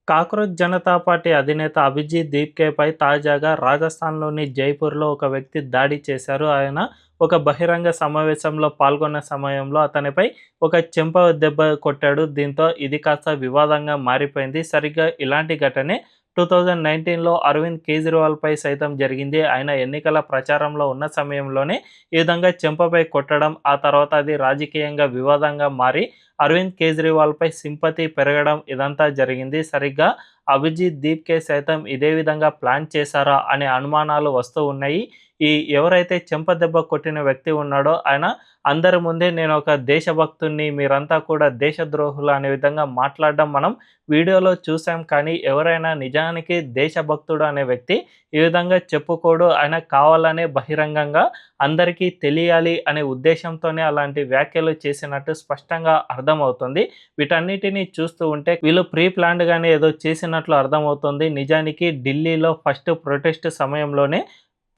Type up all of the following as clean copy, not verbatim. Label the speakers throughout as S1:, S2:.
S1: Cockroach Janata party అధినేత అభిజిత్ దీప్కేపై తాజాగా రాజస్థాన్లోని జైపూర్లో ఒక వ్యక్తి దాడి చేశారు. ఆయన ఒక బహిరంగ సమావేశంలో పాల్గొన్న సమయంలో అతనిపై ఒక చెంప దెబ్బ కొట్టాడు. దీంతో ఇది కాస్త వివాదంగా మారిపోయింది. సరిగ్గా ఇలాంటి ఘటనే 2019లో అరవింద్ కేజ్రీవాల్పై సైతం జరిగింది. ఆయన ఎన్నికల ప్రచారంలో ఉన్న సమయంలోనే ఈ విధంగా చెంపపై కొట్టడం, ఆ తర్వాత అది రాజకీయంగా వివాదంగా మారి అరవింద్ కేజ్రీవాల్పై సింపతి పెరగడం ఇదంతా జరిగింది. సరిగ్గా అభిజిత్ దీప్కే సైతం ఇదే విధంగా ప్లాన్ చేశారా అనే అనుమానాలు వస్తూ ఉన్నాయి. ఎవరైతే చెంప దెబ్బ కొట్టిన వ్యక్తి ఉన్నాడో ఆయన అందరి ముందే నేను ఒక దేశభక్తుడిని, మీరంతా కూడా దేశద్రోహులు అనే విధంగా మాట్లాడడం మనం వీడియోలో చూసాం. కానీ ఎవరైనా నిజానికి దేశభక్తుడు అనే వ్యక్తి ఈ విధంగా చెప్పుకోడు. ఆయన కావాలనే బహిరంగంగా అందరికీ తెలియాలి అనే ఉద్దేశంతోనే అలాంటి వ్యాఖ్యలు చేసినట్టు స్పష్టంగా అర్థమవుతుంది. వీటన్నిటిని చూస్తూ ఉంటే వీళ్ళు ప్రీ ప్లాన్డ్గానే ఏదో చేసినట్లు అర్థమవుతుంది. నిజానికి ఢిల్లీలో ఫస్ట్ ప్రొటెస్ట్ సమయంలోనే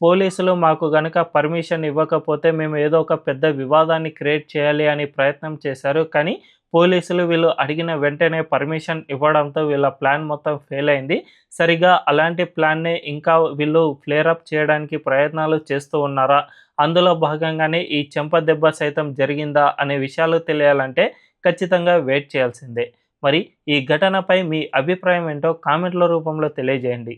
S1: పోలీసులు మాకు గనక పర్మిషన్ ఇవ్వకపోతే మేము ఏదో ఒక పెద్ద వివాదాన్ని క్రియేట్ చేయాలి అని ప్రయత్నం చేశారు. కానీ పోలీసులు వీళ్ళు అడిగిన వెంటనే పర్మిషన్ ఇవ్వడంతో వీళ్ళ ప్లాన్ మొత్తం ఫెయిల్ అయింది. సరిగా అలాంటి ప్లాన్నే ఇంకా వీళ్ళు ఫ్లేరప్ చేయడానికి ప్రయత్నాలు చేస్తూ ఉన్నారా, అందులో భాగంగానే ఈ చెంప దెబ్బ సైతం జరిగిందా అనే విషయాలు తెలియాలంటే ఖచ్చితంగా వెయిట్ చేయాల్సిందే. మరి ఈ ఘటనపై మీ అభిప్రాయం ఏంటో కామెంట్ల రూపంలో తెలియజేయండి.